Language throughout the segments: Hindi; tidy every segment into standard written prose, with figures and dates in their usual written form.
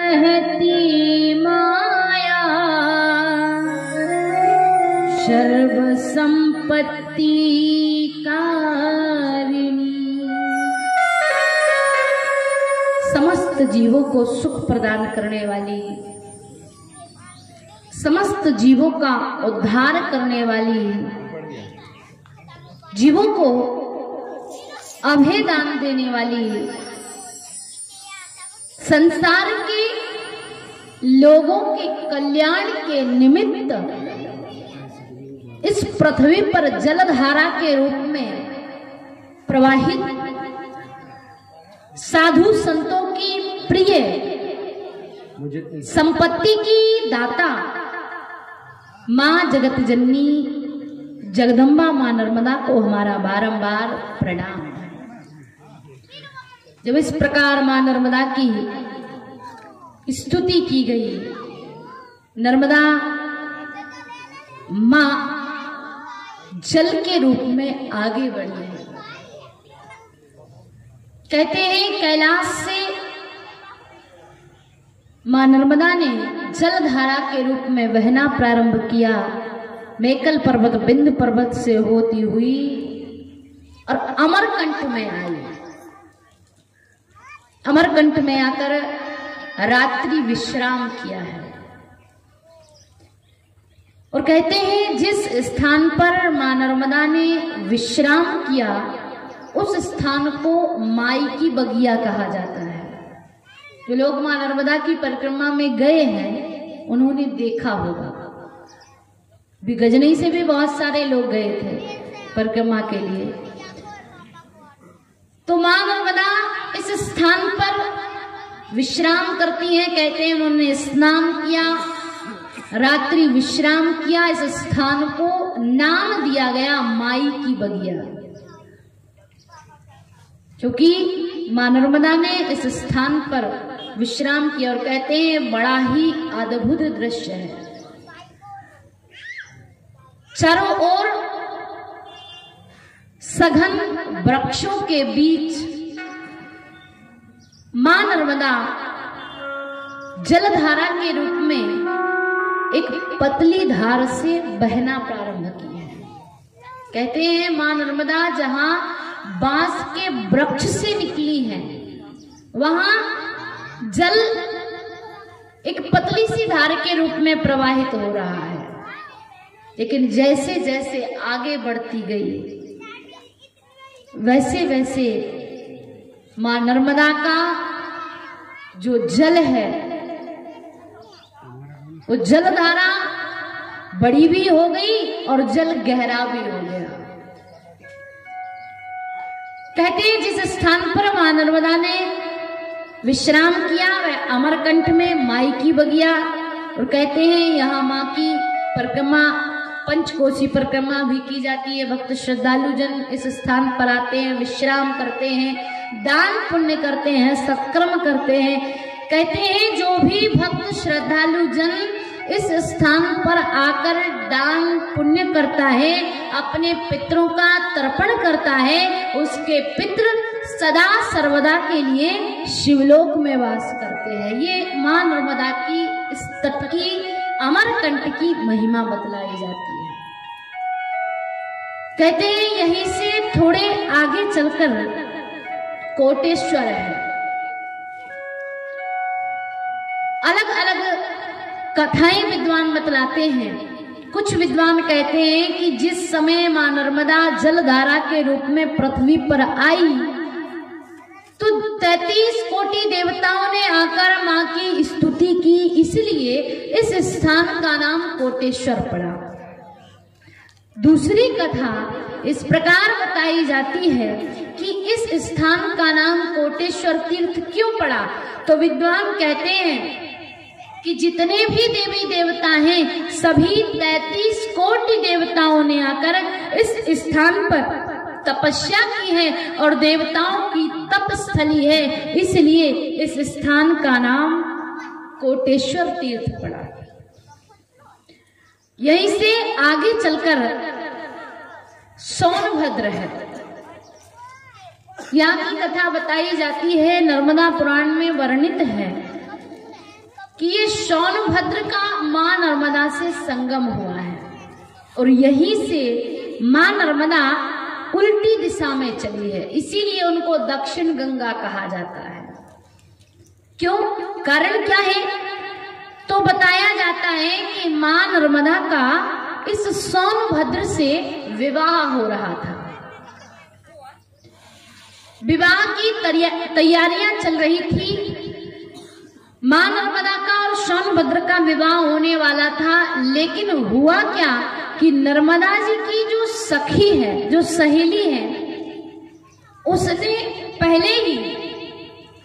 रहती माया, सर्व संपत्ति कारिणी। समस्त जीवों को सुख प्रदान करने वाली, समस्त जीवों का उद्धार करने वाली, जीवों को अभय दान देने वाली, संसार के लोगों के कल्याण के निमित्त इस पृथ्वी पर जलधारा के रूप में प्रवाहित साधु संतों की प्रिय, संपत्ति की दाता मां जगत जननी जगदम्बा मां नर्मदा को हमारा बारंबार प्रणाम। जब इस प्रकार मां नर्मदा की स्तुति की गई, नर्मदा मां जल के रूप में आगे बढ़ी है। कहते हैं कैलाश से मां नर्मदा ने जलधारा के रूप में बहना प्रारंभ किया। मेकल पर्वत बिंद पर्वत से होती हुई और अमरकंठ में आई। अमरकंठ में आकर रात्रि विश्राम किया है। और कहते हैं जिस स्थान पर मां नर्मदा ने विश्राम किया उस स्थान को माई की बगिया कहा जाता है। जो लोग मां नर्मदा की परिक्रमा में गए हैं उन्होंने देखा होगा, भी गजनई से भी बहुत सारे लोग गए थे परिक्रमा के लिए। तो मां नर्मदा इस स्थान पर विश्राम करती हैं। कहते हैं उन्होंने स्नान किया, रात्रि विश्राम किया। इस स्थान को नाम दिया गया माई की बगिया, क्योंकि मां नर्मदा ने इस स्थान पर विश्राम किया। और कहते हैं बड़ा ही अद्भुत दृश्य है। चारों ओर सघन वृक्षों के बीच मां नर्मदा जलधारा के रूप में एक पतली धार से बहना प्रारंभ की है। कहते हैं मां नर्मदा जहां बांस के वृक्ष से निकली है वहां जल एक पतली सी धार के रूप में प्रवाहित हो रहा है। लेकिन जैसे जैसे आगे बढ़ती गई वैसे वैसे मां नर्मदा का जो जल है वो जलधारा बड़ी भी हो गई और जल गहरा भी हो गया। कहते हैं जिस स्थान पर मां नर्मदा ने विश्राम किया वह अमरकंठ में माई की बगिया। और कहते हैं यहाँ मां की परिक्रमा पंचकोशी परिक्रमा भी की जाती है। भक्त श्रद्धालु जन इस स्थान पर आते हैं, विश्राम करते हैं, दान पुण्य करते हैं, सत्कर्म करते हैं। कहते हैं जो भी भक्त श्रद्धालु जन इस स्थान पर आकर दान पुण्य करता है, अपने पितरों का तर्पण करता है, उसके पितृ सदा सर्वदा के लिए शिवलोक में वास करते हैं। ये मां नर्मदा की इस तट की अमरकंठ की महिमा बतलाई जाती है। कहते हैं यहीं से थोड़े आगे चलकर कोटेश्वर है। अलग अलग कथाएं विद्वान बतलाते हैं। कुछ विद्वान कहते हैं कि जिस समय मां नर्मदा जलधारा के रूप में पृथ्वी पर आई तो 33 कोटि देवताओं ने आकर मां की स्तुति की, इसलिए इस स्थान का नाम कोटेश्वर पड़ा। दूसरी कथा इस प्रकार बताई जाती है कि इस स्थान का नाम कोटेश्वर तीर्थ क्यों पड़ा। तो विद्वान कहते हैं कि जितने भी देवी देवता हैं सभी 33 कोटि देवताओं ने आकर इस स्थान पर तपस्या की है और देवताओं की तपस्थली है, इसलिए इस स्थान का नाम कोटेश्वर तीर्थ पड़ा। यहीं से आगे चलकर सोनभद्र है। यहाँ की कथा बताई जाती है, नर्मदा पुराण में वर्णित है सोनभद्र का मां नर्मदा से संगम हुआ है और यहीं से मां नर्मदा उल्टी दिशा में चली है, इसीलिए उनको दक्षिण गंगा कहा जाता है। क्यों, कारण क्या है? तो बताया जाता है कि मां नर्मदा का इस सोनभद्र से विवाह हो रहा था। विवाह की तैयारियां चल रही थी। मां नर्मदा का और सोनभद्र का विवाह होने वाला था, लेकिन हुआ क्या कि नर्मदा जी की जो सखी है, जो सहेली है, उसने पहले ही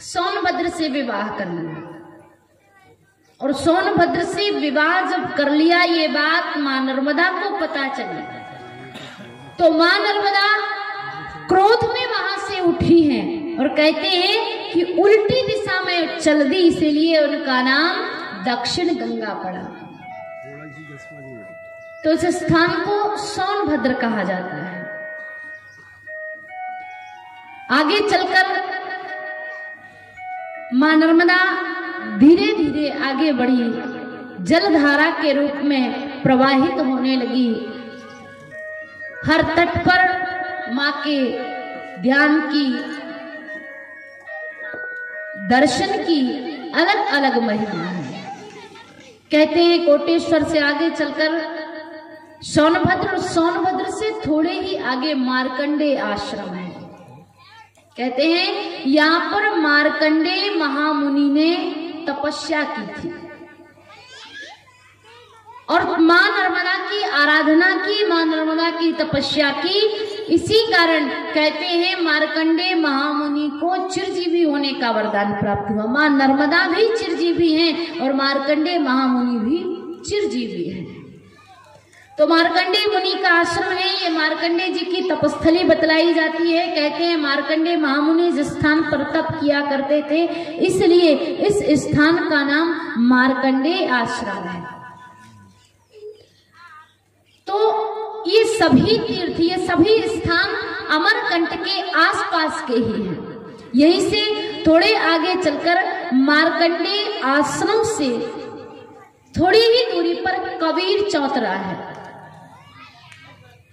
सोनभद्र से विवाह कर लिया और सोनभद्र से विवाह जब कर लिया, ये बात मां नर्मदा को पता चली तो मां नर्मदा क्रोध में वहां से उठी हैं और कहते हैं कि उल्टी दिशा में चल दी, इसीलिए उनका नाम दक्षिण गंगा पड़ा। तो इस स्थान को सोनभद्र कहा जाता है। आगे चलकर मां नर्मदा धीरे धीरे आगे बढ़ी, जलधारा के रूप में प्रवाहित होने लगी। हर तट पर मां के ध्यान की, दर्शन की अलग अलग महिमा है। कहते हैं कोटेश्वर से आगे चलकर सोनभद्र और सोनभद्र से थोड़े ही आगे मार्कंडेय आश्रम है। कहते हैं यहाँ पर मार्कंडेय महामुनि ने तपस्या की थी और मां नर्मदा की आराधना की, मां नर्मदा की तपस्या की। इसी कारण कहते हैं मार्कंडेय महामुनि को चिरजीवी होने का वरदान प्राप्त हुआ। मां नर्मदा भी चिरजीवी हैं और मार्कंडेय महामुनि भी चिरजीवी हैं। तो मार्कंडेय मुनि का आश्रम है, ये मार्कंडेय जी की तपस्थली बतलाई जाती है। कहते हैं मार्कंडेय महामुनि जिस स्थान पर तप किया करते थे, इसलिए इस स्थान का नाम मार्कंडेय आश्रम है। तो ये सभी तीर्थ, ये सभी स्थान अमरकंट के आसपास के ही हैं। यहीं से थोड़े आगे चलकर मार्कंडेय आश्रम से थोड़ी ही दूरी पर कबीर चौतरा है।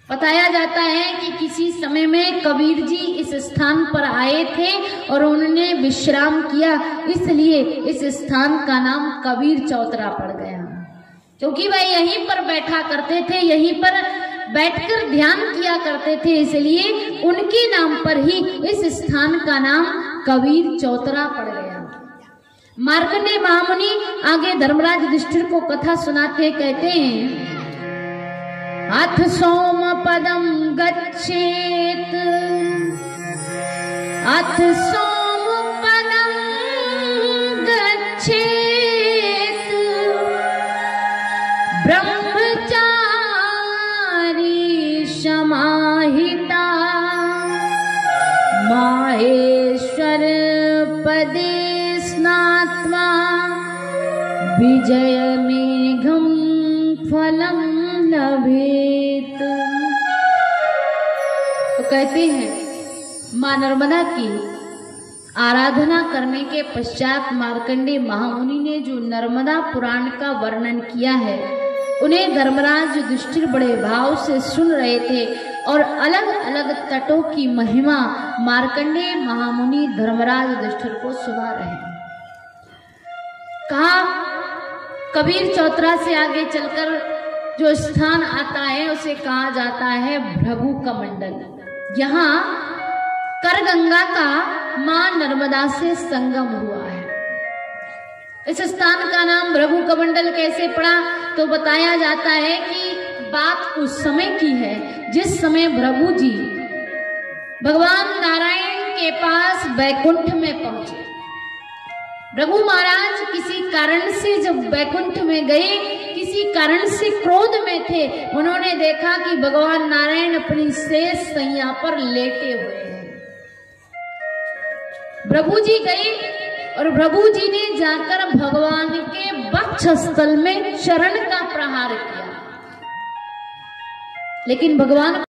बताया जाता है कि किसी समय में कबीर जी इस स्थान पर आए थे और उन्होंने विश्राम किया, इसलिए इस स्थान का नाम कबीर चौतरा पड़ गया, क्योंकि वह यहीं पर बैठा करते थे, यहीं पर बैठकर ध्यान किया करते थे, इसलिए उनके नाम पर ही इस स्थान का नाम कबीर चौतरा पड़ गया। मार्कंडेय महामुनि आगे धर्मराज युधिष्ठिर को कथा सुनाते, कहते हैं अथ सोम पदम गच्छेत, अथ सोम पदम गच्छेत, ब्रह्मचारी समाहिता माहेश्वर पदे स्नात्वा विजय मेघम फलम लभेत। तो कहते हैं मां नर्मदा की आराधना करने के पश्चात मार्कंडेय महामुनि ने जो नर्मदा पुराण का वर्णन किया है, उन्हें धर्मराज युधिष्ठिर बड़े भाव से सुन रहे थे और अलग अलग तटों की महिमा मार्कंडेय महामुनि धर्मराज युधिष्ठिर को सुना रहे हैं। कहा कबीर चौतरा से आगे चलकर जो स्थान आता है उसे कहा जाता है भृगु कमंडल। यहाँ करगंगा का मां नर्मदा से संगम हुआ है। इस स्थान का नाम भृगु कमंडल कैसे पड़ा? तो बताया जाता है कि बात उस समय की है जिस समय भृगु जी भगवान नारायण के पास बैकुंठ में पहुंचे। भृगु महाराज किसी कारण से जब बैकुंठ में गए, किसी कारण से क्रोध में थे, उन्होंने देखा कि भगवान नारायण अपनी शेष सैया पर लेटे हुए हैं। भृगु जी गए और भृगु जी ने जाकर भगवान के वक्षस्थल में चरण का प्रहार किया, लेकिन भगवान